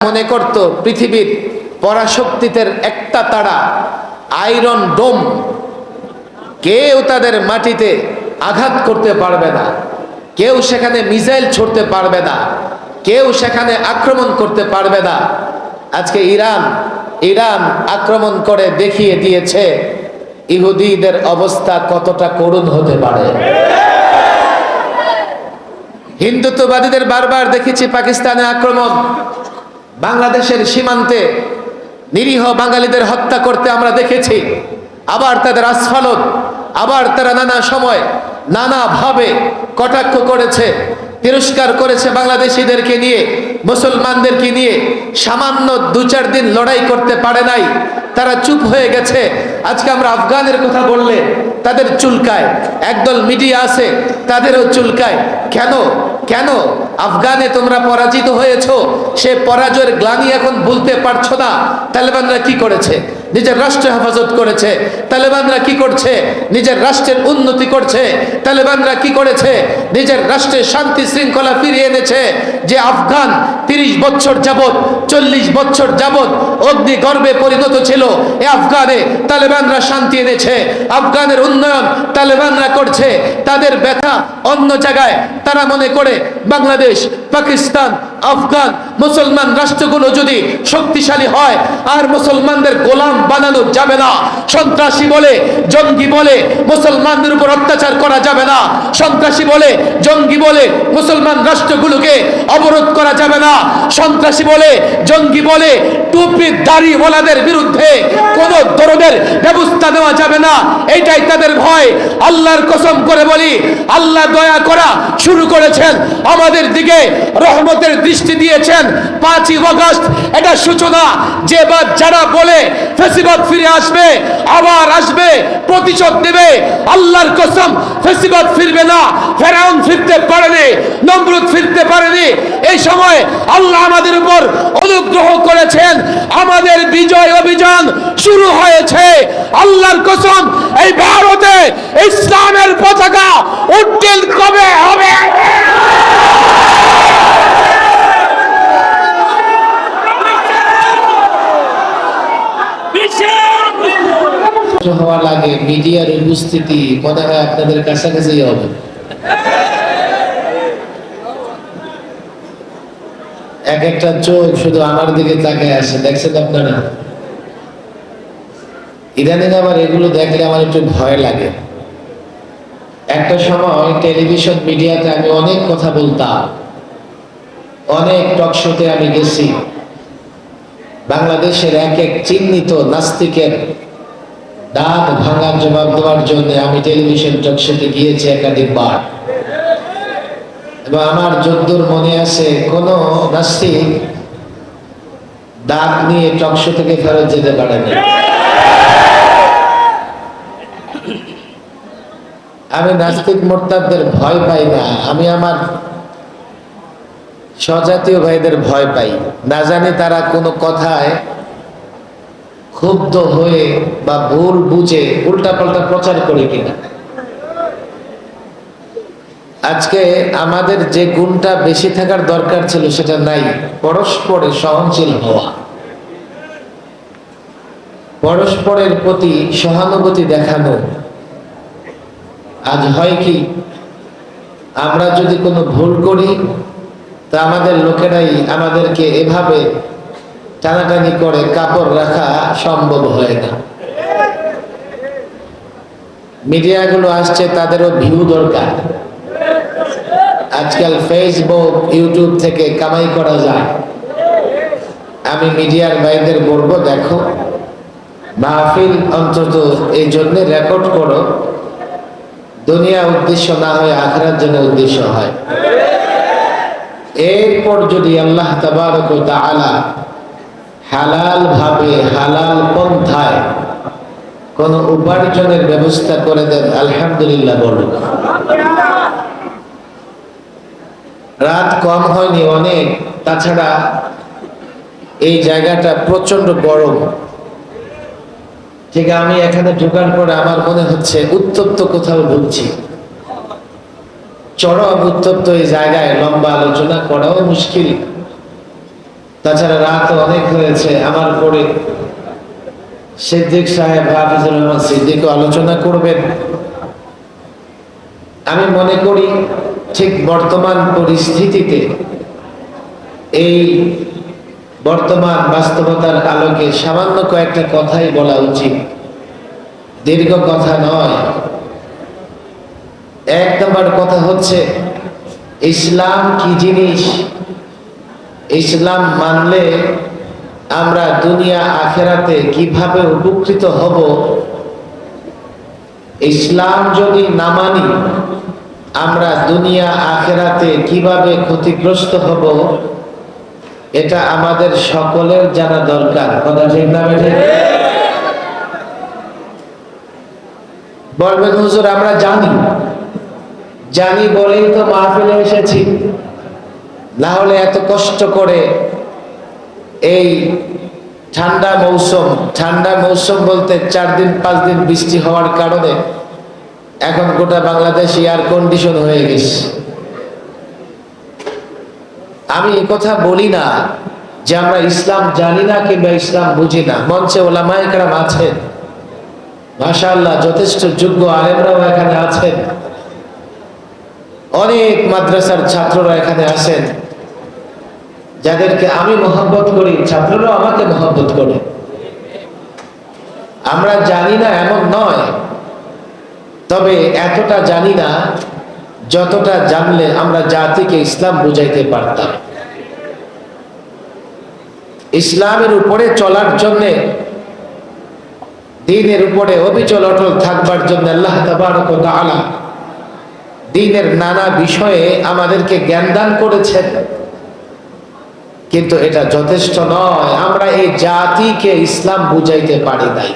মনে করত পৃথিবীর পরাশক্তিদের একটা তারা আয়রন ডোম, কেউ তাদের মাটিতে আঘাত করতে পারবে না, কেউ সেখানে মিসাইল ছুড়তে পারবে না, কেউ সেখানে আক্রমণ করতে পারবে না। আজকে ইরান আক্রমণ করে দেখিয়ে দিয়েছে ইহুদিদের অবস্থা কতটা করুণ হতে পারে। হিন্দুত্ববাদীদের বারবার দেখেছি পাকিস্তানে আক্রমণ, বাংলাদেশের সীমান্তে নিরীহ বাঙালিদের হত্যা করতে আমরা দেখেছি। আবার তাদের আস্ফালন, আবার তারা নানা সময় নানাভাবে কটাক্ষ করেছে, তিরস্কার করেছে বাংলাদেশিদেরকে নিয়ে, মুসলমানদেরকে নিয়ে। সামান্য 2-4 দিন লড়াই করতে পারে নাই, তারা চুপ হয়ে গেছে। আজকে আমরা আফগানের কথা বললে তাদের চুলকায়, একদল মিডিয়া আছে তাদেরও চুলকায়। কেন কেন আফগানে তোমরা পরাজিত হয়েছো, সে পরাজয়ের গ্লানি এখন ভুলতে পারছো না। তালেবানরা কি করেছে? নিজের রাষ্ট্র হেফাজত করেছে। তালেবানরা কি করছে? নিজের রাষ্ট্রের উন্নতি করছে। তালেবানরা কি করেছে? নিজের রাষ্ট্রের শান্তি শৃঙ্খলা ফিরিয়ে এনেছে। যে আফগান 30 বছর যাবত, 40 বছর যাবত অগ্নিগর্ভে পরিণত ছিল, এ আফগানে তালেবানরা শান্তি এনেছে। আফগানের উন্নয়ন তালেবানরা করছে। তাদের ব্যথা অন্য জায়গায়। তারা মনে করে বাংলাদেশ, পাকিস্তান, আফগান মুসলমান রাষ্ট্রগুলো যদি শক্তিশালী হয় আর মুসলমানদের গোলাম বানানো যাবে না। সন্ত্রাসী বলে, জঙ্গি বলে মুসলমানদের উপর অত্যাচার করা যাবে না। সন্ত্রাসী বলে, জঙ্গি বলে মুসলমান রাষ্ট্রগুলোকে অবরোধ করা যাবে না। সন্ত্রাসী বলে, জঙ্গি বলে টুপি দাড়িওয়ালাদের বিরুদ্ধে কোনো ধরনের ব্যবস্থা নেওয়া যাবে না। এইটাই তাদের ভয়। আল্লাহর কসম করে বলি, আল্লাহ দয়া করা শুরু করেছেন আমাদের দিকে, রহমতের দৃষ্টি দিয়েছেন। 5ই আগস্ট এটা সূচনা। যে বা যারা বলে ফেসিবাদ ফিরে আসবে, আবার আসবে, প্রতিশোধ নেবে, আল্লাহর কসম ফেসিবাদ ফিরবে না। ফেরাউন ফিরতে পারেনি, নমরুদ ফিরতে পারেনি। এই সময় আল্লাহ আমাদের উপর অনুগ্রহ করেছেন, আমাদের বিজয় অভিযান শুরু হয়েছে। আল্লাহর কসম এই ভারতে ইসলামের পতাকা উড্ডীন কবে হবে? হওয়া লাগে মিডিয়ার উপস্থিতি মনে হয় আপনাদের কাছাকাছি হবে। এক একটা চোখ শুধু আমার দিকে তাকায় আসে, দেখছেন আপনারা? ইদানিং আবার এগুলো দেখলে আমার একটু ভয় লাগে। একটা সময় টেলিভিশন মিডিয়াতে আমি অনেক কথা বলতাম, অনেক টক শোতে আমি গেছি। বাংলাদেশের এক এক চিহ্নিত নাস্তিকের দাঁত ভাঙার জবাব দেওয়ার জন্য আমি টেলিভিশন টক শোতে গিয়েছি একাধিকবার। এবং আমার যদ্দূর মনে আছে, কোন নাস্তিক দাঁত নিয়ে টক শো থেকে ফেরত যেতে পারেনি। আমি নাস্তিক মোরতাদদের ভয় পাই না, আমি আমার স্বজাতীয় ভাইদের ভয় পাই। না জানি তারা কোনো কথায় ক্ষুব্ধ হয়ে বা ভুল বুঝে উল্টাপাল্টা প্রচার করে কিনা। আজকে আমাদের যে গুণটা বেশি থাকার দরকার ছিল সেটা নাই, পরস্পরে সহনশীল হওয়া, পরস্পরের প্রতি সহানুভূতি দেখানো। আজ হয় কি, আমরা যদি কোনো ভুল করি তা আমাদের লোকেরাই আমাদেরকে এভাবে টানাটানি করে, কাপড় রাখা সম্ভব হয় না। মিডিয়াগুলো আসছে, তাদেরও ভিউ দরকার। আজকাল ফেসবুক, ইউটিউব থেকে কামাই করা যায়। আমি মিডিয়ার ভাইদের বলবো, দেখো মাহফিল অন্তত এই জন্য রেকর্ড করো, দুনিয়া উদ্দেশ্য না হয় আখিরাত যেন উদ্দেশ্য হয়। এরপর যদি আল্লাহ তাবারক ওয়া তাআলা হালাল ভাবে, হালাল পন্থায় কোন উপার্জনের ব্যবস্থা করে দেন, আলহামদুলিল্লাহ বলুন। রাত কম হয়নি অনেক, তাছাড়া এই জায়গাটা প্রচন্ড গরম। ঠিক আমি এখানে ঢোকার পরে আমার মনে হচ্ছে উত্তপ্ত কোথাও ঢুকছি। চরম উত্তপ্ত এই জায়গায় লম্বা আলোচনা করাও মুশকিল। তাছাড়া রাত অনেক হয়েছে, আমার পরে সিদ্দিক সাহেব হাফিজুর রহমান সিদ্দিকও আলোচনা করবেন। আমি মনে করি ঠিক বর্তমান পরিস্থিতিতে এই বর্তমান বাস্তবতার আলোকে সামান্য কয়েকটা কথাই বলা উচিত, দীর্ঘ কথা নয়। এক নম্বর কথা হচ্ছে, ইসলাম কি জিনিস, ইসলাম মানলে আমরা দুনিয়া আখেরাতে কিভাবে উপকৃত হব, ইসলাম যদি না মানি আমরা দুনিয়া আখেরাতে কিভাবে ক্ষতিগ্রস্ত হব, এটা আমাদের সকলের জানা দরকার। কথা ঠিক না বেঠিক? বলবেন হুজুর আমরা জানি বলেই তো মাহফিলে এসেছি, না হলে এত কষ্ট করে এই ঠান্ডা মৌসুম বলতে 4 দিন 5 দিন বৃষ্টি হওয়ার কারণে এখন গোটা বাংলাদেশ এয়ার কন্ডিশন হয়ে গেছে। আমি এই কথা বলি না যে আমরা ইসলাম জানি না কিংবা ইসলাম বুঝি না। মঞ্চে ওলামায়ে কেরাম আছেন, মাশাআল্লাহ যথেষ্ট যোগ্য আলেমরাও এখানে আছেন, অনেক মাদ্রাসার ছাত্ররা এখানে আছেন, যাদেরকে আমি মহব্বত করি, ছাত্ররাও আমাকে মহব্বত করে। আমরা জানি না এমন নয়, তবে এতটা জানি না যতটা জানলে আমরা জাতিকে ইসলাম বুঝাইতে পারতাম। ইসলামের উপরে চলার জন্য, দ্বীনের উপরে অবিচল অটল থাকবার জন্য আল্লাহ তাবারক ওয়া তাআলা দ্বীনের নানা বিষয়ে আমাদেরকে জ্ঞান দান করেছেন, কিন্তু এটা যথেষ্ট নয়। আমরা এই জাতিকে ইসলাম বুঝাইতে পারি নাই।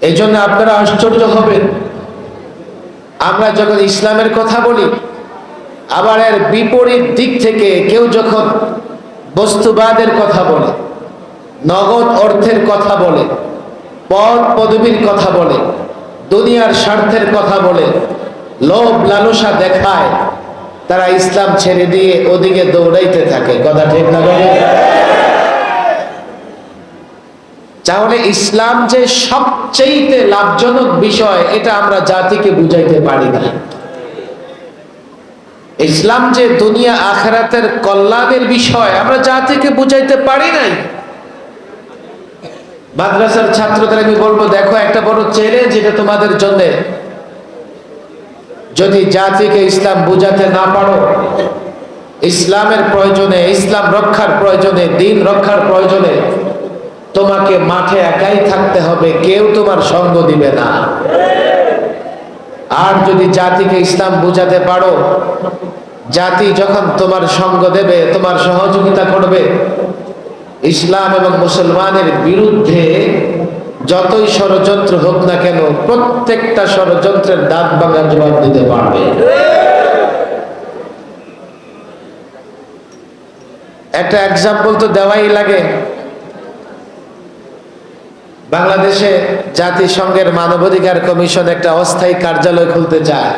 এই জন্য আপনারা আশ্চর্য হবেন, আমরা যখন ইসলামের কথা বলি, আবার এর বিপরীত দিক থেকে কেউ যখন বস্তুবাদের কথা বলে, নগদ অর্থের কথা বলে, পদ পদবীর কথা বলে, দুনিয়ার স্বার্থের কথা বলে, লোভ লালসা দেখায়, তারা ইসলাম ছেড়ে দিয়ে ওদিকে দৌড়াইতে থাকে। কথা ঠিক না? তাহলে ইসলাম যে সবচেয়ে লাভজনক বিষয়, এটা আমরা জাতিকে বুঝাইতে পারি না। ইসলাম যে দুনিয়া আখিরাতের কল্যাণের বিষয়, আমরা জাতিকে বুঝাইতে পারি নাই। মাদ্রাসার ছাত্রদের আমি বলবো, দেখো একটা বড় চ্যালেঞ্জ এটা তোমাদের জন্য। যদি জাতিকে ইসলাম বুঝাতে না পারো, ইসলামের প্রয়োজনে, ইসলাম রক্ষার প্রয়োজনে, দ্বীন রক্ষার প্রয়োজনে তোমাকে মাঠে একাই থাকতে হবে, কেউ তোমার সঙ্গ দিবে না। আর যদি জাতিকে ইসলাম বুঝাতে পারো, জাতি যখন তোমার সঙ্গ দেবে, তোমার সহযোগিতা করবে, ইসলাম এবং মুসলমানের বিরুদ্ধে যতই ষড়যন্ত্র হোক না কেন, প্রত্যেকটা ষড়যন্ত্রের দাঁত ভাঙা জবাব দিতে পারবে। একটা এক্সাম্পল তো দেওয়াই লাগে। বাংলাদেশে জাতিসংঘের মানবাধিকার কমিশন একটা অস্থায়ী কার্যালয় খুলতে চায়।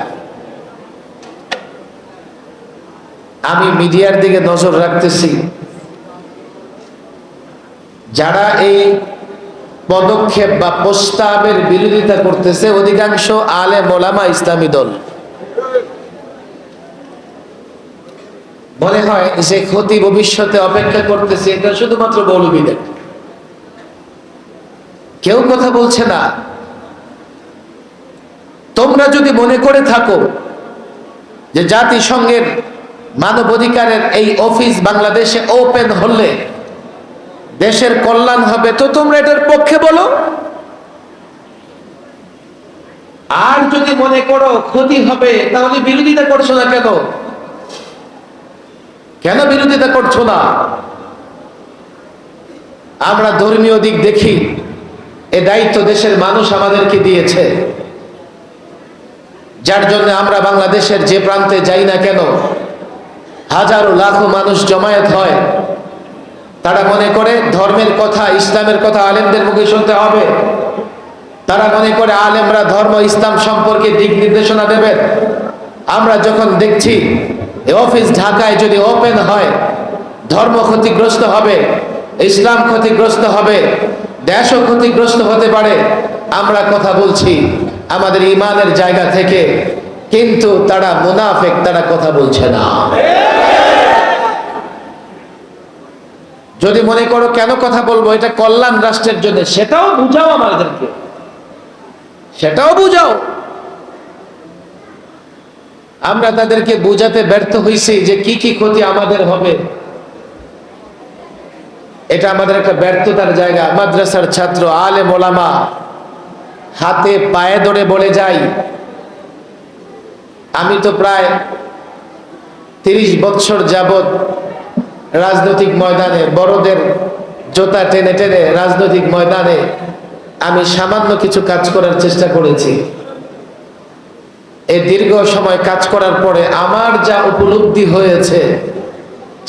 আমি মিডিয়ার দিকে নজর রাখতেছি, যারা এই পদক্ষেপ বা প্রস্তাবের বিরোধিতা করতেছে অধিকাংশ আলেম ওলামা ইসলামী দল। মনে হয় যে ক্ষতি ভবিষ্যতে অপেক্ষা করতেছে, এটা শুধুমাত্র মৌলবীদের। কেউ কথা বলছে না। তোমরা যদি মনে করে থাকো যে জাতিসংঘের মানবাধিকারের এই অফিস বাংলাদেশে ওপেন হলে দেশের কল্যাণ হবে, তো তোমরা এটার পক্ষে বলো। আর যদি মনে করো ক্ষতি হবে, তাহলে বিরোধিতা করছো না কেন? কেন বিরোধিতা করছো না? আমরা ধর্মীয় দিক দেখি, এ দায়িত্ব দেশের মানুষ আমাদেরকে দিয়েছে, যার জন্য আমরা বাংলাদেশের যে প্রান্তে যাই না কেন, হাজারো লাখো মানুষ জমায়েত হয়। তারা মনে করে ধর্মের কথা, ইসলামের কথা আলেমদের মুখে শুনতে হবে। তারা মনে করে আলেমরা ধর্ম ইসলাম সম্পর্কে দিক নির্দেশনা দেবেন। আমরা যখন দেখছি এই অফিস ঢাকায় যদি ওপেন হয়, ধর্ম ক্ষতিগ্রস্ত হবে, ইসলাম ক্ষতিগ্রস্ত হবে, দেশও ক্ষতিগ্রস্ত হতে পারে। আমরা কথা বলছি আমাদের ইমানের জায়গা থেকে, কিন্তু তারা মুনাফিক, তারা কথা বলছে না। যদি মনে করো কেন কথা বলবো, এটা কল্যাণ রাষ্ট্রের জন্য, সেটাও বুঝাও আমাদেরকে, সেটাও বুঝাও। আমরা তাদেরকে বুঝাতে ব্যর্থ হইছি যে কি কি ক্ষতি আমাদের হবে। এটা আমাদের একটা ব্যর্থতার জায়গা। মাদ্রাসার ছাত্র, আলেম ওলামা হাতে পায়ে ধরে বলে যাই, আমি তো প্রায় 30 বছর যাবত রাজনৈতিক ময়দানে, বড়দের জোতা টেনে টেনে রাজনৈতিক ময়দানে আমি সামান্য কিছু কাজ করার চেষ্টা করেছি। এই দীর্ঘ সময় কাজ করার পরে আমার যা উপলব্ধি হয়েছে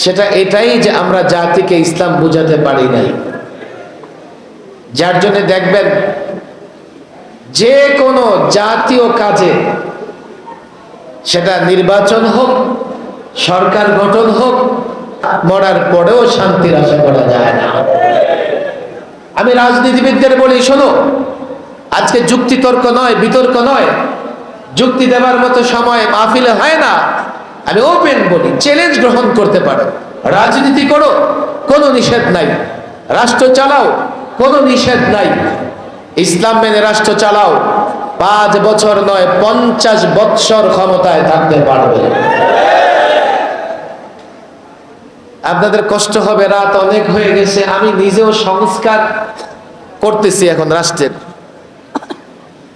সেটা এটাই যে আমরা জাতিকে ইসলাম বুঝাতে পারি নাই। যার জন্য দেখবেন যে কোনো জাতীয় কাজে, সেটা নির্বাচন হোক, সরকার গঠন হোক, মরার পরেও শান্তির আশা করা যায় না। আমি রাজনীতিবিদদের বলি, শোনো, আজকে যুক্তি তর্ক নয়, বিতর্ক নয়, যুক্তি দেবার মতো সময় মাহফিলে হয় না। আমি ওপেন বলি, চ্যালেঞ্জ গ্রহণ করতে পারো, রাজনীতি করো, কোনো নিষেধ নাই, রাষ্ট্র চালাও, কোনো নিষেধ নাই, ইসলাম মেনে রাষ্ট্র চালাও, 5 বছর নয় 50 বৎসর ক্ষমতায় থাকতে পারবে। আপনাদের কষ্ট হবে, রাত অনেক হয়ে গেছে। আমি নিজেও সংস্কার করতেছি এখন রাষ্ট্রের।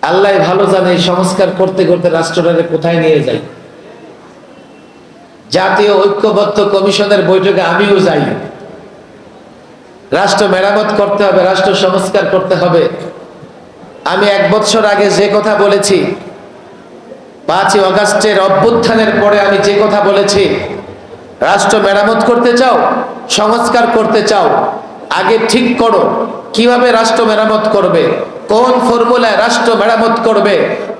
আল্লাহ ভালো জানে এই সংস্কার করতে করতে রাষ্ট্রটাকে কোথায় নিয়ে যাই। জাতীয় ঐক্যবদ্ধ কমিশনের বৈঠকে আমিও যাই। রাষ্ট্র মেরামত করতে হবে, রাষ্ট্র সংস্কার করতে হবে। আমি 1 বছর আগে যে কথা বলেছি, 5ই আগস্টের অভ্যুত্থানের পরে আমি যে কথা বলেছি, রাষ্ট্র মেরামত করতে চাও, সংস্কার করতে চাও, আগে ঠিক করো কিভাবে রাষ্ট্র মেরামত করবে, কোন ফর্মুলায় রাষ্ট্র মেরামত করবে,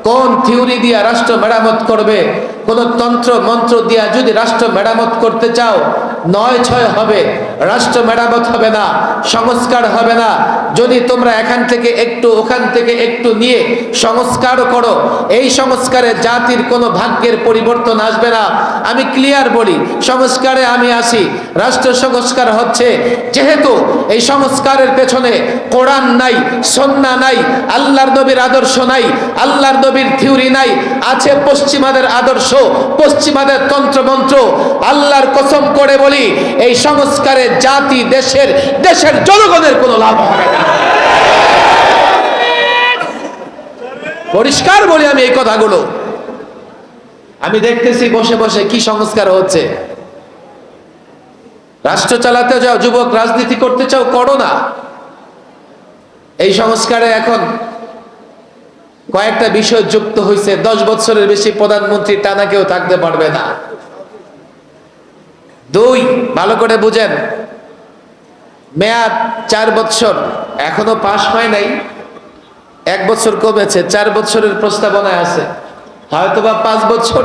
কোন থিওরি দিয়া রাষ্ট্র মেরামত করবে। কোন তন্ত্র মন্ত্র দিয়া যদি রাষ্ট্র মেরামত করতে চাও, 9-6 হবে, রাষ্ট্র মেরামত হবে না, সংস্কার হবে না। যদি তোমরা এখান থেকে একটু, ওখান থেকে একটু নিয়ে সংস্কারও করো, এই সংস্কারে জাতির কোনো ভাগ্যের পরিবর্তন আসবে না। আমি ক্লিয়ার বলি, সংস্কারে আমি আসি, রাষ্ট্র সংস্কার হচ্ছে, যেহেতু এই সংস্কারের পেছনে কোরআন নাই, সুন্নাহ নাই, আল্লাহর নবীর আদর্শ নাই, আল্লাহর নবীর থিওরি নাই, আছে পশ্চিমাদের আদর্শ, পশ্চিমাদের তন্ত্রমন্ত্র। আল্লাহর কসম করে বলি, এই সংস্কারে জাতি, দেশের জনগণের কোনো লাভ হবে না। পরিষ্কার বলি আমি এই কথাগুলো। আমি দেখতেছি বসে বসে কি সংস্কার হচ্ছে। রাষ্ট্র চালাতে যাও, যুবক রাজনীতি করতে চাও, করো না। এই সংস্কারে এখন কয়েকটা বিষয় যুক্ত হয়েছে। 10 বছরের বেশি প্রধানমন্ত্রী টানা কেউ থাকতে পারবে না। 2, ভালো করে বুঝেন, মেয়াদ 4 বছর, এখনো পাশ হয় নাই, 1 বছর কমেছে, 4 বছরের প্রস্তাবনায় আছে, হয়তোবা 5 বছর।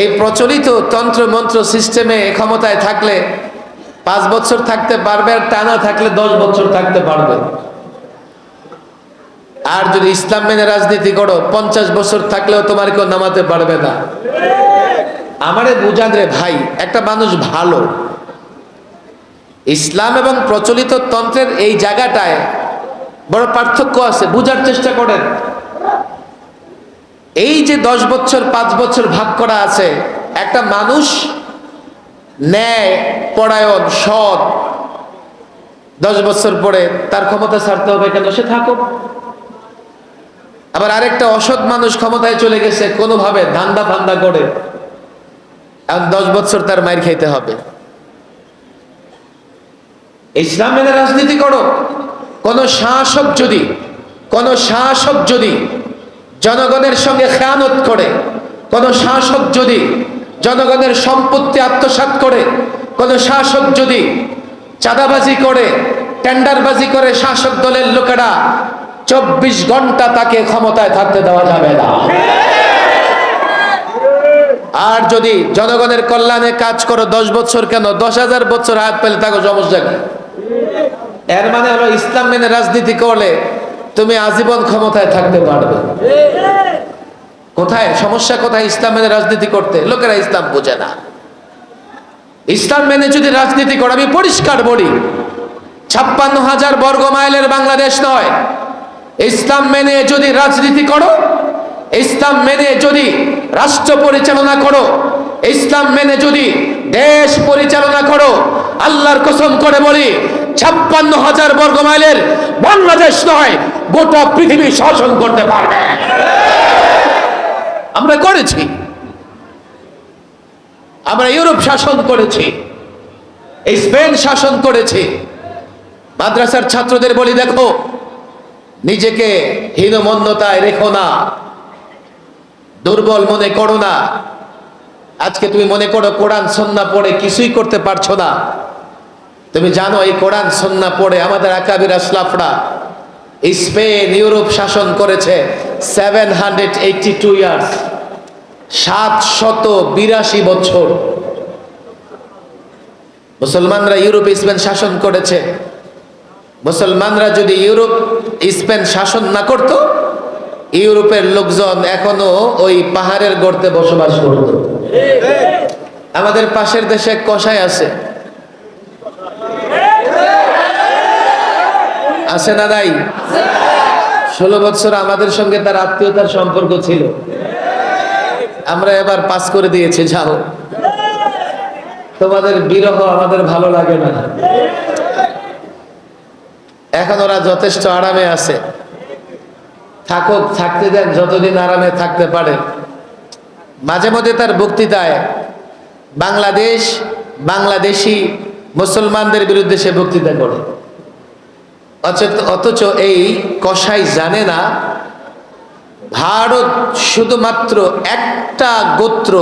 এই প্রচলিত তন্ত্র মন্ত্র সিস্টেমে ক্ষমতায় থাকলে 5 বছর থাকতে পারবে, আর টানা থাকলে 10 বছর থাকতে পারবে। আর যদি ইসলাম মেনে রাজনীতি করো, 50 বছর থাকলেও তোমার কেউ নামাতে পারবে না। আমারে বুঝান রে ভাই, একটা মানুষ ভালো, ইসলাম এবং প্রচলিত তন্ত্রের এই জায়গাটায় বড় পার্থক্য আছে, বুঝার চেষ্টা করেন। এই যে 10 বছর 5 বছর ভাগ করা আছে, একটা মানুষ ন্যায় পরায়ণ সৎ, 10 বছর পরে তার ক্ষমতা ছাড়তে হবে কেন? সে থাকুক। আবার আরেকটা অসৎ মানুষ ক্ষমতায় চলে গেছে, কোনোভাবে ধান্দা করে, আর 10 বছর তার মাইর খাইতে হবে। ইসলাম মেনে রাজনীতি করো। কোন শাসক যদি জনগণের সঙ্গে খেয়ানত করে, কোন শাসক যদি জনগণের সম্পত্তি আত্মসাৎ করে, কোন শাসক যদি চাঁদাবাজি করে, টেন্ডারবাজি করে, শাসক দলের লোকেরা 24 ঘন্টা তাকে ক্ষমতায় থাকতে দেওয়া যাবে না। আর যদি জনগণের কল্যাণে কাজ করো 10 বছর কেন 10,000 বছর হাত পেলে থাকো, সমস্যা কি? এর মানে হলো ইসলাম মেনে রাজনীতি করলে তুমি আজীবন ক্ষমতায় থাকতে পারবে। কোথায় সমস্যা? কোথায় ইসলাম মেনে রাজনীতি করতে? লোকেরা ইসলাম বোঝে না। ইসলাম মেনে যদি রাজনীতি করো, আমি পরিষ্কার বলি, 56,000 বর্গ মাইলের বাংলাদেশ নয়। ইসলাম মেনে যদি রাজনীতি করো, ইসলাম মেনে যদি রাষ্ট্র পরিচালনা করো, ইসলাম মেনে যদি দেশ পরিচালনা করো, আল্লাহর কসম করে বলি 56,000 বর্গ মাইলের বাংলাদেশ নয়, গোটা পৃথিবী শাসন করতে পারবে। আমরা করেছি, আমরা ইউরোপ শাসন করেছি, স্পেন শাসন করেছি। মাদ্রাসার ছাত্রদের বলি, দেখো নিজেকে হীনমন্যতায় রেখো না, দুর্বল মনে করো না। আজকে তুমি মনে করো কোরআন সুন্নাহ পড়ে কিছুই করতে পারছো না। তুমি জানো এই কোরআন সুন্নাহ পড়ে আমাদের আকাবির আসলাফরা স্পেন ইউরোপ শাসন করেছে 782 ইয়ার্স, 782 বছর। মুসলমানরা ইউরোপ স্পেন শাসন করেছে। মুসলমানরা যদি ইউরোপ স্পেন শাসন না করত, ইউরোপের লোকজন এখনো ওই পাহাড়ের গর্তে বসবাস করত। আমাদের পাশের দেশে কসাই আছে, আছে না নাই? 16 বছর আমাদের সঙ্গে তার আত্মীয়তার সম্পর্ক ছিল। আমরা এবার পাস করে দিয়েছি, যাও, তোমাদের বিরহ আমাদের ভালো লাগে না। এখন ওরা যথেষ্ট আরামে আছে, থাকুক, থাকতে দেন যতদিন আরামে থাকতে পারে। মাঝে মধ্যে তার বক্তৃতায় বাংলাদেশি মুসলমানদের বিরুদ্ধে সে বক্তৃতা করে। অথচ এই কসাই জানে না ভারত শুধুমাত্র একটা গোত্র,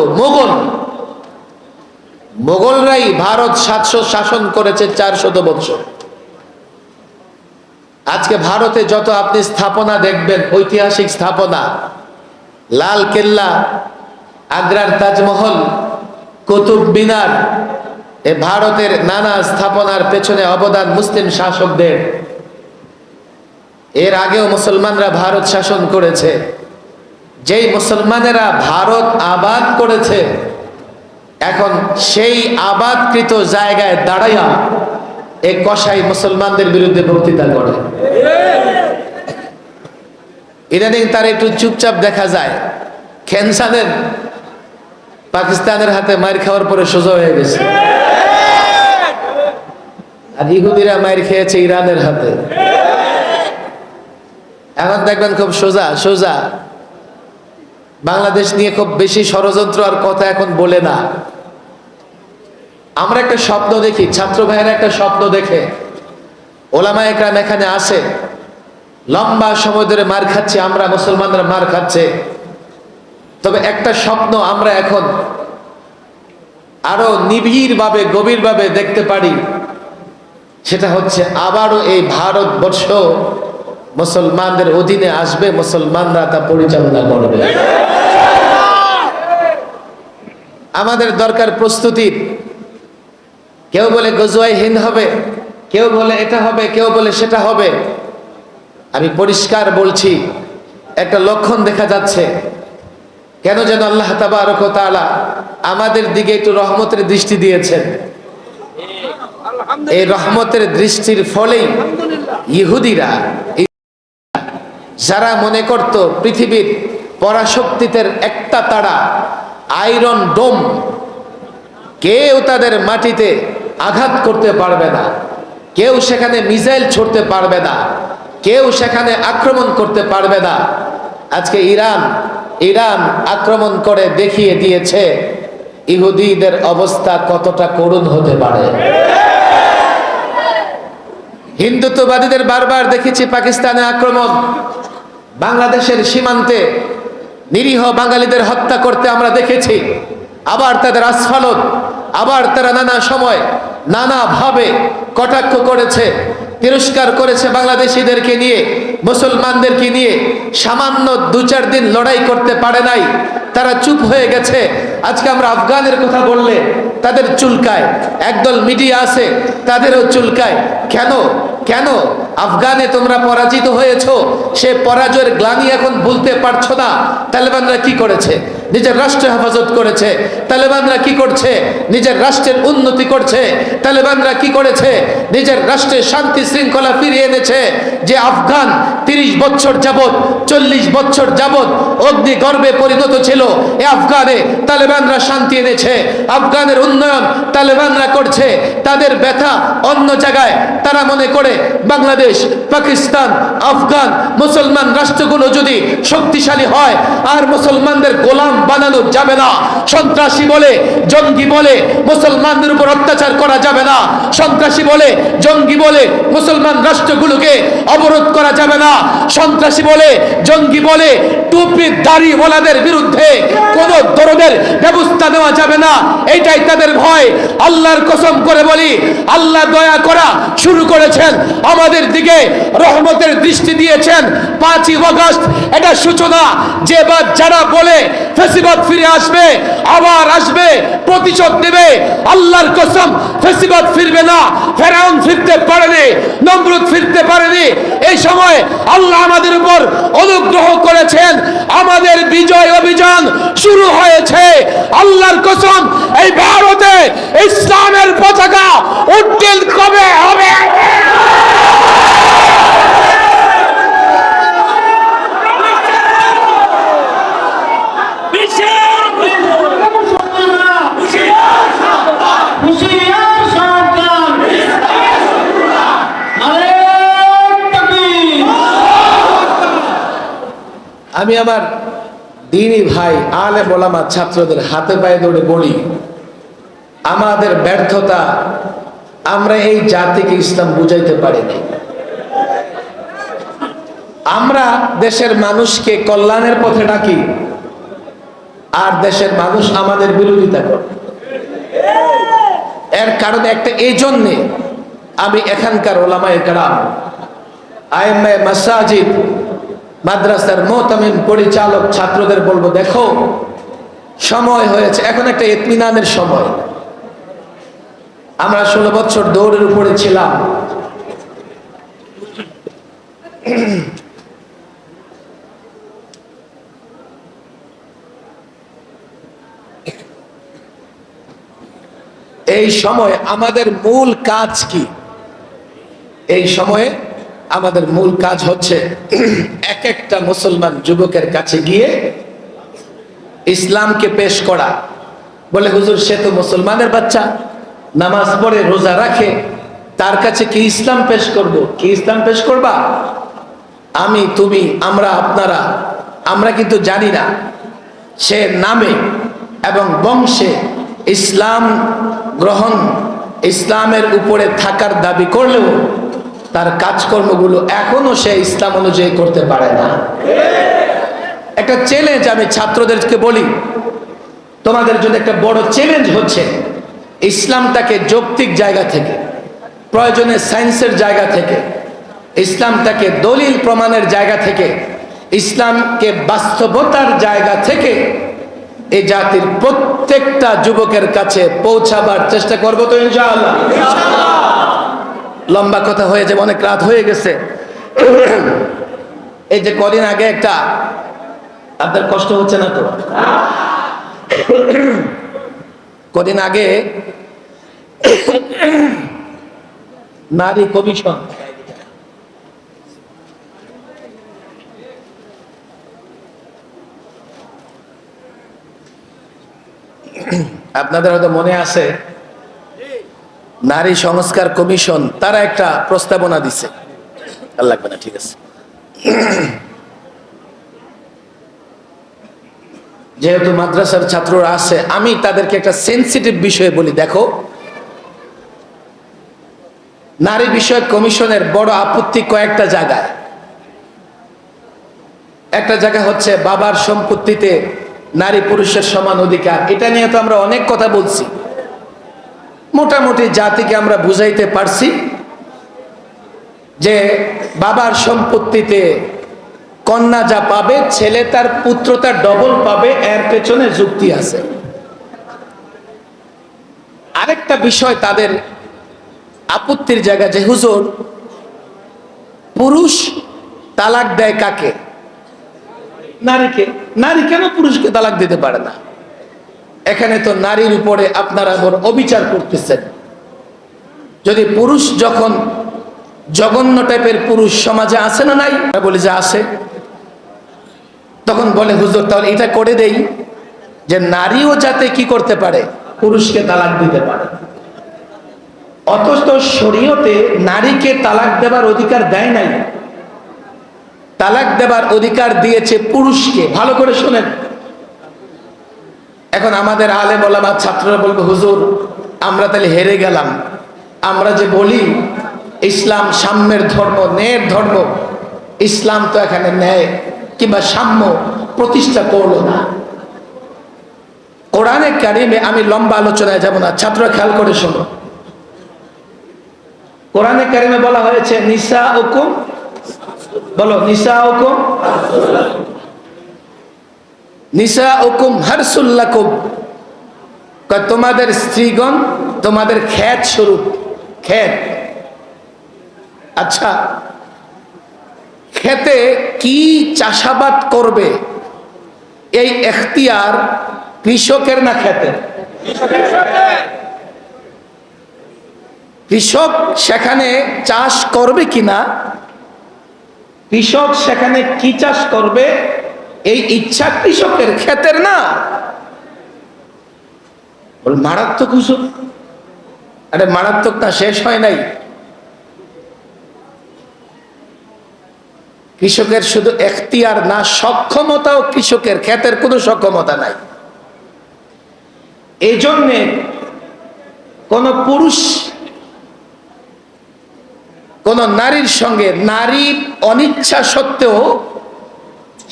মোগলরাই ভারত 700 শাসন করেছে 400 বছর। আজকে ভারতে যত আপনি স্থাপনা দেখবেন, ঐতিহাসিক স্থাপনা, লাল কেল্লা, আগ্রার তাজমহল, কুতুব মিনার, এ ভারতের নানা স্থাপনার পেছনে অবদান মুসলিম শাসকদের। এর আগেও মুসলমানরা ভারত শাসন করেছে। যেই মুসলমানেরা ভারত আবাদ করেছে, এখন সেই আবাদকৃত জায়গায় দাঁড়াইয়া এই কসাই মুসলমানদের বিরুদ্ধে বক্তৃতা করে। ইদানিং তার একটু চুপচাপ দেখা যায়। কেন জানেন? পাকিস্তানের হাতে মার খাওয়ার পরে সোজা হয়ে গেছে। আর ইহুদিরা মার খেয়েছে ইরানের হাতে। এখন দেখবেন খুব সোজা বাংলাদেশ নিয়ে খুব বেশি ষড়যন্ত্র আর কথা এখন বলে না। আমরা একটা স্বপ্ন দেখি, ছাত্র ভাইয়েরা একটা স্বপ্ন দেখে, ওলামা একরাম এখানে আসে, লম্বা সময় ধরে মার খাচ্ছে, আমরা মুসলমানরা মার খাচ্ছে। তবে একটা স্বপ্ন আমরা এখন আরো নিবিড়ভাবে গভীরভাবে দেখতে পারি, সেটা হচ্ছে আবারও এই ভারতবর্ষ মুসলমানদের অধীনে আসবে, মুসলমানরা তা পরিচালনা করবে। আমাদের দরকার প্রস্তুতির। কেউ বলে গজওয়াই হিন্দ হবে, কেউ বলে এটা হবে, কেউ বলে সেটা হবে। আমি পরিষ্কার বলছি, একটা লক্ষণ দেখা যাচ্ছে। কেন যেন আল্লাহ তাবারক ওয়া তাআলা আমাদের দিকে একটু রহমতের দৃষ্টি দিয়েছেন। এই রহমতের দৃষ্টির ফলেই ইহুদিরা, যারা মনে করত পৃথিবীর পরাশক্তিতে একটা তারা আয়রন ডোম, কেউ তাদের মাটিতে আঘাত করতে পারবে না, কেউ সেখানে মিসাইল ছুড়তে পারবে না, কেউ সেখানে আক্রমণ করতে পারবে না। আজকে ইরান আক্রমণ করে দেখিয়ে দিয়েছে ইহুদিদের অবস্থা কতটা করুণ হতে পারে। হিন্দুত্ববাদীদের বারবার দেখেছি পাকিস্তানে আক্রমণ, বাংলাদেশের সীমান্তে নিরীহ বাঙালিদের হত্যা করতে আমরা দেখেছি। আবার তাদের আস্ফালন, আবার তারা নানা সময় নানাভাবে কটাক্ষ করেছে। তিরস্কার করেছে বাংলাদেশিদেরকে নিয়ে, মুসলমানদেরকে নিয়ে। সামান্য 2-4 দিন লড়াই করতে পারে নাই, তারা চুপ হয়ে গেছে। আজকে আমরা আফগানের কথা বললে তাদের চুলকায়, একদল মিডিয়া আছে তাদেরও চুলকায়। কেন কেন আফগানে তোমরা পরাজিত হয়েছো, সে পরাজয়ের গ্লানি এখন ভুলতে পারছো না। তালেবানরা কি করেছে? নিজের রাষ্ট্র হেফাজত করেছে। তালেবানরা কি করছে? নিজের রাষ্ট্রের উন্নতি করছে। তালেবানরা কি করেছে? নিজের রাষ্ট্রের শান্তি শৃঙ্খলা ফিরিয়ে এনেছে। যে আফগান 30 বছর যাবত, 40 বছর যাবত অগ্নিগর্ভে পরিণত ছিল, এ আফগানে তালেবানরা শান্তি এনেছে। আফগানের উন্নয়ন তালেবানরা করছে। তাদের ব্যথা অন্য জায়গায়। তারা মনে করে বাংলাদেশ, পাকিস্তান, আফগান মুসলমান রাষ্ট্রগুলো যদি শক্তিশালী হয় আর মুসলমানদের গোলাম বানানো যাবে না। সন্ত্রাসী বলে, জঙ্গি বলে মুসলমানদের উপর অত্যাচার করা যাবে না। সন্ত্রাসী বলে, জঙ্গি বলে মুসলমান রাষ্ট্রগুলোকে অবরোধ করা যাবে না। সন্ত্রাসী বলে, জঙ্গি বলে টুপি দাড়িওয়ালাদের বিরুদ্ধে কোন ধরনের ব্যবস্থা নেওয়া যাবে না। এইটাই তাদের ভয়। আল্লাহর কসম করে বলি, আল্লাহ দয়া করা শুরু করেছেন আমাদের দিকে, রহমতের দৃষ্টি দিয়েছেন। 5ই আগস্ট এটা সূচনা। যে বা যারা বলে ফেসিবাদ ফিরে আসবে, আবার আসবে, প্রতিশোধ নেবে, আল্লাহর কসম ফেসিবাদ ফিরবে না। ফেরাউন ফিরতে পারেনি, নমরুদ ফিরতে পারেনি। এই সময় আল্লাহ আমাদের উপর অনুগ্রহ করেছেন, আমাদের বিজয় অভিযান শুরু হয়েছে। আল্লাহর কসম এই ভারতে ইসলামের পতাকা উড্ডীন কবে হবে? আমি আমার দ্বীনি ভাই আলেম ওলামা ছাত্রদের হাতে পায়ে ধরে বলি, আমাদের ব্যর্থতা, আমরা এই জাতিকে ইসলাম বুঝাইতে পারিনি। আমরা দেশের মানুষকে কল্যাণের পথে ডাকি, আর দেশের মানুষ আমাদের বিরোধিতা করে। এর কারণ একটা, এই জন্যে আমি এখানকার ওলামায়ে কেরাম, আইম্মায়ে মাসাজিদ, মাদ্রাসার মুতামিম পরিচালক ছাত্রদের বলবো, দেখো সময় হয়েছে, এখন একটা ইতমিনানের সময়। আমরা 16 বছর দৌড়ের উপরে ছিলাম। এই সময় আমাদের মূল কাজ কি? এই সময়ে আমাদের মূল কাজ হচ্ছে এক একটা মুসলমান যুবকের কাছে গিয়ে ইসলামকে পেশ করা। বলে, হুজুর সে তো মুসলমানের বাচ্চা, নামাজ পড়ে, রোজা রাখে, তার কাছে কি ইসলাম পেশ করব? কি ইসলাম পেশ করবা? আমি, তুমি, আমরা, আপনারা, আমরা কিন্তু জানি না সে নামে এবং বংশে ইসলাম গ্রহণ, ইসলামের উপরে থাকার দাবি করলেও তার কাজকর্মগুলো এখনো সে ইসলাম অনুযায়ী করতে পারে না। একটা চ্যালেঞ্জ আমি ছাত্রদেরকে বলি, তোমাদের জন্য একটা বড় চ্যালেঞ্জ হচ্ছে ইসলামটাকে যৌক্তিক জায়গা থেকে, প্রয়োজনে সায়েন্সের জায়গা থেকে, ইসলামটাকে দলিল প্রমাণের জায়গা থেকে, ইসলামকে বাস্তবতার জায়গা থেকে এই জাতির প্রত্যেকটা যুবকের কাছে পৌঁছাবার চেষ্টা করবো তো ইনশাআল্লাহ। লম্বা কথা হয়ে যাবে, অনেক রাত হয়ে গেছে। এই যে কদিন আগে একটা, আপনার কষ্ট হচ্ছে না তো? কদিন আগে নারী কমিশন আপনাদের হয়তো মনে আছে, নারী সংস্কার কমিশন তারা একটা প্রস্তাবনা দিছে। আর লাগবে না, ঠিক আছে। যেহেতু মাদ্রাসার ছাত্ররা আছে, আমি তাদেরকে একটা সেনসিটিভ বিষয়ে বলি, দেখো নারী বিষয়ক কমিশনের বড় আপত্তি কয়েকটা জায়গায়। একটা জায়গা হচ্ছে বাবার সম্পত্তিতে নারী পুরুষের সমান অধিকার। এটা নিয়ে তো আমরা অনেক কথা বলছি, মোটামুটি জাতিকে আমরা বুঝাইতে পারছি। যে বাবার সম্পত্তিতে কন্যা যা পাবে ছেলে তার পুত্র তার ডবল পাবে, এর পেছনে যুক্তি আছে। আরেকটা বিষয় তাদের আপত্তির জায়গা যে হুজুর পুরুষ তালাক দেয় কাকে? নারীকে। নারী কেন পুরুষকে তালাক দিতে পারে না? এখানে তো নারীর উপরে আপনারা বড় অবিচার করতেছেন। যদি পুরুষ যখন জঘন্য টাইপের পুরুষ সমাজে আছে না নাই, বলি যে আছে, তখন বলে হুজুর তাহলে এটা করে দেই যে নারীও যাতে কি করতে পারে, পুরুষকে তালাক দিতে পারে। অথচ শরীয়তে নারীকে তালাক দেবার অধিকার দেয় নাই, তালাক দেবার অধিকার দিয়েছে পুরুষকে। ভালো করে শোনেন। এখন আমাদের আলেম ওলামা ছাত্ররা বলবে হুজুর আমরা তাহলে হেরে গেলাম, আমরা যে বলি ইসলাম সাম্যের ধর্ম, ন্যায়ের ধর্ম, ইসলাম তো এখানে ন্যায় কিংবা সাম্য প্রতিষ্ঠা করলো না। কোরআনে কারিমে, আমি লম্বা আলোচনায় যাব না, ছাত্ররা খেয়াল করে শোনো। কোরআনে কারিমে বলা হয়েছে নিসা হুকুম, বলো নিসা হুকুম, নিসা হুকুম হারসুল্লাকুম, তোমাদের স্ত্রীগণ তোমাদের ক্ষেত স্বরূপ। ক্ষেত, আচ্ছা ক্ষেতে কি চাষাবাদ করবে এই এখতিয়ার কৃষকের না ক্ষেতের? কৃষক সেখানে চাষ করবে কিনা, কৃষক সেখানে কি চাষ করবে এই ইচ্ছা কৃষকের, ক্ষেতের না। মারাত্মক হুজুর, আরে মারাত্মক না, শেষ হয় নাই। কৃষকের শুধু এখতিয়ার না, সক্ষমতাও কৃষকের, ক্ষেতের কোনো সক্ষমতা নাই। এই জন্যে কোন পুরুষ কোন নারীর সঙ্গে, নারীর অনিচ্ছা সত্ত্বেও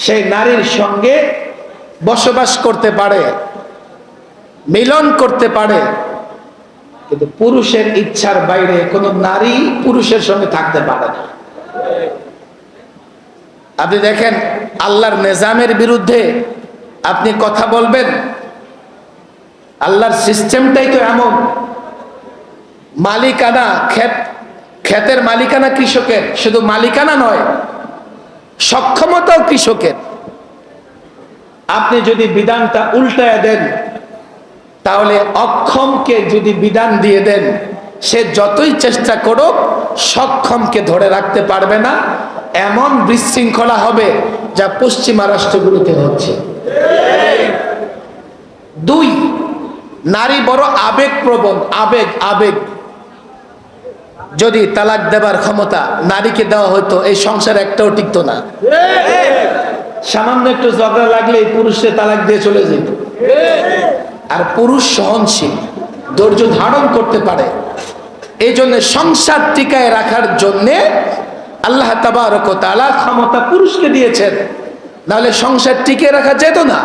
সেই নারীর সঙ্গে বসবাস করতে পারে, মিলন করতে পারে, কিন্তু পুরুষের ইচ্ছার বাইরে কোন নারী পুরুষের সঙ্গে থাকতে পারে না। আপনি দেখেন আল্লাহর নিজামের বিরুদ্ধে আপনি কথা বলবেন, আল্লাহর সিস্টেমটাই তো এমন। মালিকানা, ক্ষেতের মালিকানা কৃষকের, শুধু মালিকানা নয় সক্ষমতাও কৃষকের। আপনি যদি বিধানটা উল্টায় দেন, তাহলে অক্ষমকে যদি বিধান দিয়ে দেন, সে যতই চেষ্টা করুক সক্ষমকে ধরে রাখতে পারবে না। এমন বিশৃঙ্খলা হবে যা পশ্চিমা রাষ্ট্রগুলোতে হচ্ছে। দুই, নারী বড় আবেগপ্রবণ, আবেগ আবেগ। যদি তালাক দেবার ক্ষমতা নারীকে দেওয়া হতো, এই সংসার একটাও টিকতো না। সামান্য একটু ঝগড়া লাগলেই পুরুষে তালাক দিয়ে চলে যেত। আর পুরুষ সহনশীল, ধৈর্য ধারণ করতে পারে। এই জন্য সংসার টিকায় রাখার জন্যে আল্লাহ তাবারক ওয়া তাআলা ক্ষমতা পুরুষকে দিয়েছেন, নাহলে সংসার টিকে রাখা যেত না।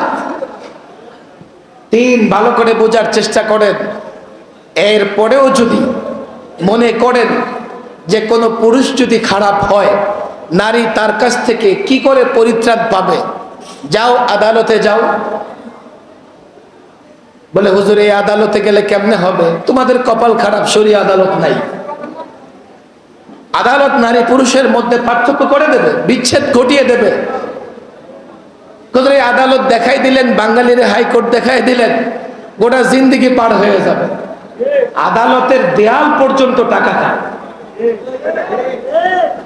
তিন, ভালো করে বোঝার চেষ্টা করেন। এরপরেও যদি মনে করেন যে কোনো পুরুষ যদি খারাপ হয়, নারী তার কাছ থেকে কি করে পরিত্রাণ পাবে, যাও আদালতে যাও। বলে হুজুর এই আদালতে গেলে কেমনে হবে? তোমাদের কপাল খারাপ, শরীয়ত আদালত নাই। আদালত নারী পুরুষের মধ্যে পার্থক্য করে দেবে, বিচ্ছেদ ঘটিয়ে দেবে। এই আদালত দেখাই দিলেন, বাঙালির হাইকোর্ট দেখাই দিলেন, গোটা জিন্দিগি পার হয়ে যাবে। আদালতের দেয়াল পর্যন্ত টাকা খায়।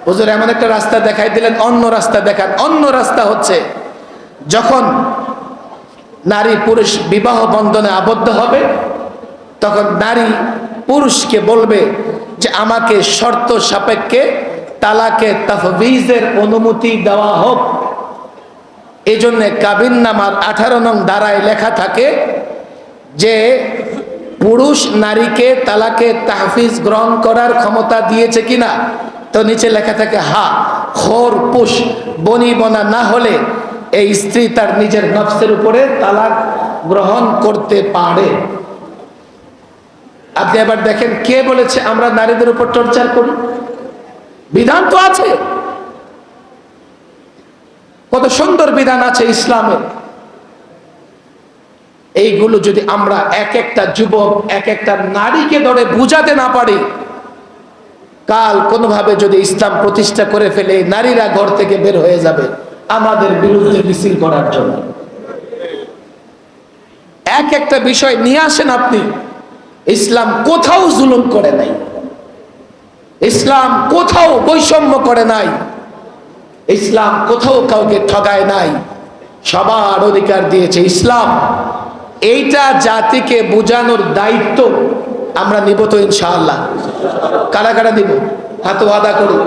হুজুর এমন একটা রাস্তা দেখাই দিলেন, অন্য রাস্তা দেখান। অন্য রাস্তা হচ্ছে যখন নারী পুরুষ বিবাহ বন্ধনে আবদ্ধ হবে, তখন নারী পুরুষকে বলবে যে আমাকে শর্ত সাপেক্ষে তালাকে তাফবিজের অনুমতি দেওয়া হোক। এই জন্য কাবিননামার 18 নং ধারায় লেখা থাকে যে পুরুষ নারীকে তালাকে তাহফিজ গ্রহণ করার ক্ষমতা দিয়েছে কিনা, তো নিচে লেখা থাকে হা। খোর পুষ বনি বনা না হলে এই স্ত্রী তার নিজের নফসের উপরে তালাক গ্রহণ করতে পারে। আপনি এবার দেখেন কে বলেছে আমরা নারীদের উপর টর্চার করি? বিধান তো আছে, কত সুন্দর বিধান আছে ইসলামের। এইগুলো যদি আমরা এক একটা যুবক, এক একটা নারীকে ধরে বুঝাতে না পারি, কাল কোনোভাবে যদি ইসলাম প্রতিষ্ঠা করে ফেলে, নারীরা ঘর থেকে বের হয়ে যাবে আমাদের বিরুদ্ধে মিছিল করার জন্য। এক একটা বিষয় নিয়ে আসেন আপনি। ইসলাম কোথাও জুলুম করে নাই, ইসলাম কোথাও বৈষম্য করে নাই, ইসলাম কোথাও কাউকে ঠগায় নাই, সবার অধিকার দিয়েছে ইসলাম। এইটা জাতিকে বোঝানোর দায়িত্ব আমরা নিব তো ইনশাআল্লাহ। কারা কারা দিব? হাত ওয়াদা করি,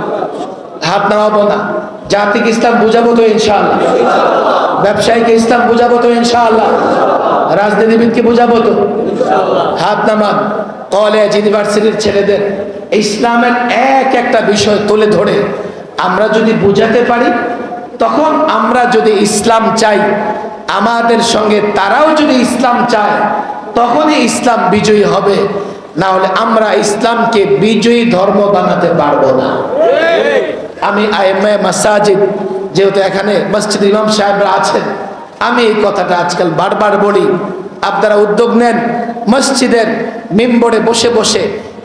হাত নামাবো না। জাতিকে ইসলাম বুঝাবো তো ইনশাআল্লাহ, ব্যবসায়ীকে ইসলাম বুঝাবো তো ইনশাআল্লাহ, রাজনীতিবিদকে বুঝাবো তো। হাত নামান। কলেজ ইউনিভার্সিটির ছেলেদের ইসলামের এক একটা বিষয় তুলে ধরে আমরা যদি বুঝাতে পারি, তখন আমরা যদি ইসলাম চাই, আমাদের সঙ্গে তারাও যদি ইসলাম চায়, তখনই ইসলাম বিজয়ী হবে। না হলে আমরা ইসলামকে বিজয়ী ধর্ম বানাতে পারবো না। আমি আইম্মা মাসাজিদ, যেহেতু এখানে মসজিদ ইমাম সাহেবরা আছেন, আমি এই কথাটা আজকাল বারবার বলি, আপনারা উদ্যোগ নেন, মসজিদের মেম্বরে বসে বসে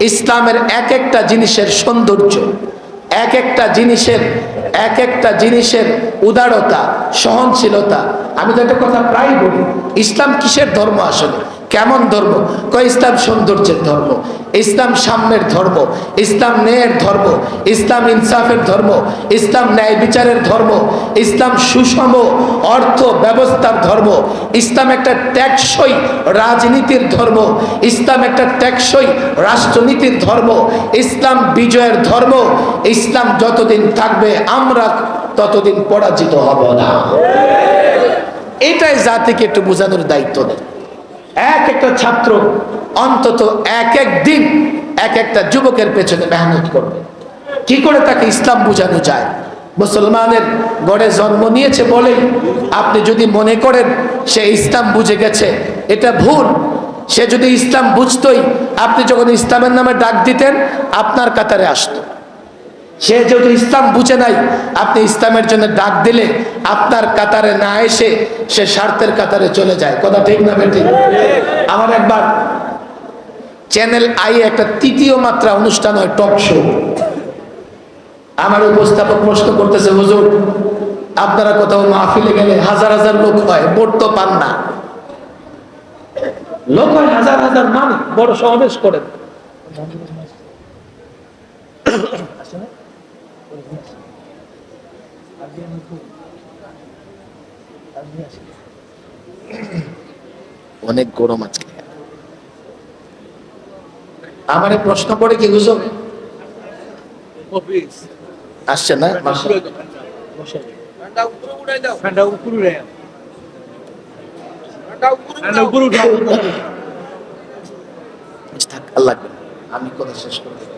ইসলামের এক একটা জিনিসের সৌন্দর্য, এক একটা জিনিসের উদারতা, সহনশীলতা। আমি তো একটা কথা প্রায় বলি, ইসলাম কিসের ধর্ম আসলে, কেমন ধর্ম? কয় ইসলাম সৌন্দর্যের ধর্ম, ইসলাম সাম্যের ধর্ম, ইসলাম ন্যায়ের ধর্ম, ইসলাম ইনসাফের ধর্ম, ইসলাম ন্যায় বিচারের ধর্ম, ইসলাম সুষম অর্থ ব্যবস্থার ধর্ম, ইসলাম একটা টেকসই রাজনীতির ধর্ম, ইসলাম একটা টেকসই রাষ্ট্রনীতির ধর্ম, ইসলাম বিজয়ের ধর্ম। ইসলাম যতদিন থাকবে আমরা ততদিন পরাজিত হব না। এটাই জাতিকে একটু বোঝানোর দায়িত্ব নেই। এক একটা ছাত্র অন্তত এক এক দিন এক একটা যুবকের পেছনে মেহনত করবে, কি করে তাকে ইসলাম বোঝানো যায়। মুসলমানের গড়ে জন্ম নিয়েছে বলেই আপনি যদি মনে করেন সে ইসলাম বুঝে গেছে, এটা ভুল। সে যদি ইসলাম বুঝতোই, আপনি যখন ইসলামের নামে ডাক দিতেন আপনার কাতারে আসতো। সে যেহেতু ইসলাম বুঝে নাই, আপনি ইসলামের জন্য ডাক দিলে আপনার কাতারে না এসে সে স্বার্থের কাতারে চলে যায়। কথা ঠিক না বেঠিক? আমার একবার চ্যানেল আই একটা তৃতীয় মাত্রা অনুষ্ঠান হয়, টক শো। আমার উপস্থাপক প্রশ্ন করতেছে, হুজুর আপনারা কোথাও মাহফিলে গেলে হাজার হাজার লোক হয়, ভোট তো পান না। লোক হয় হাজার হাজার, মানে বড় সমাবেশ করেন, অনেক গরম আজকে। আমার প্রশ্ন করে কি হুজুর আসছে না? আমি কথা শেষ করে দেব।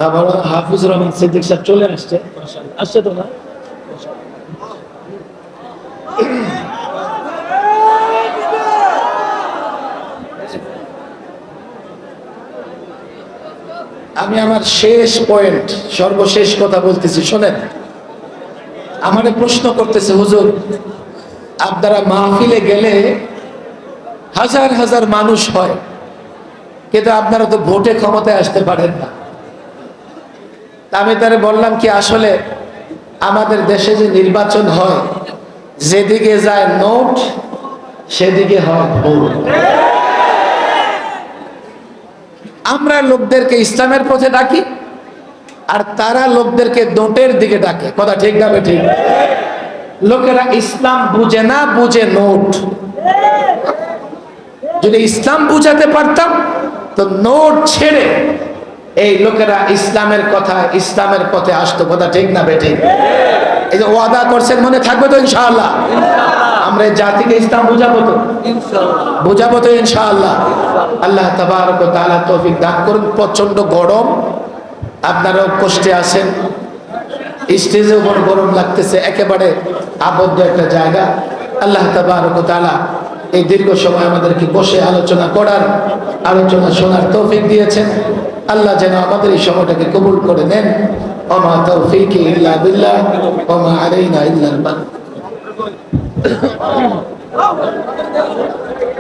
আমার হাফিজুর রহমান সিদ্দিক সাহেব চলে আসছে, আসছে তো না? আমি আমার শেষ পয়েন্ট, সর্বশেষ কথা বলতেছি, শোনেন। আমারে প্রশ্ন করতেছে, হুজুর আপনারা মাহফিলে গেলে হাজার হাজার মানুষ হয়, কিন্তু আপনারা তো ভোটে ক্ষমতায় আসতে পারেন না। আমি তারে বললাম কি, আসলে আমাদের দেশে যে নির্বাচন হয়, যেদিকে যায় নোট সেদিকে হয় ভোট। আমরা লোকদেরকে ইসলামের পথে ডাকি, আর তারা লোকদেরকে নোটের দিকে ডাকে। কথা ঠিক না ঠিক? লোকেরা ইসলাম বুঝে না, বুঝে নোট। যদি ইসলাম বুঝাতে পারতাম তো নোট ছেড়ে এই লোকেরা ইসলামের কথা, ইসলামের পথে আসতো। কথা ঠিক না বেঠিক? এই যে ওয়াদা করছেন, মনে থাকবে তো ইনশাআল্লাহ? আমরা জাতিকে ইসলাম বুঝাবো তো, বুঝাবো তো ইনশাআল্লাহ। আল্লাহ তাবারক ওয়া তাআলা তৌফিক দান করুন। প্রচন্ড গরম, আপনারাও কষ্টে আছেন, স্টেজে উপর গরম লাগতেছে, একেবারে আবদ্ধ একটা জায়গা। আল্লাহ তাবারক ওয়া তাআলা এই দীর্ঘ সময় আমাদেরকে বসে আলোচনা করার, আলোচনা শোনার তৌফিক দিয়েছেন। আল্লাহ যেন আমাদের এই সময়টাকে কবুল করে নেন। ওমা তাওফীকি ইল্লা বিল্লাহ ওমা আলাইনা ইল্লাল বালাগ।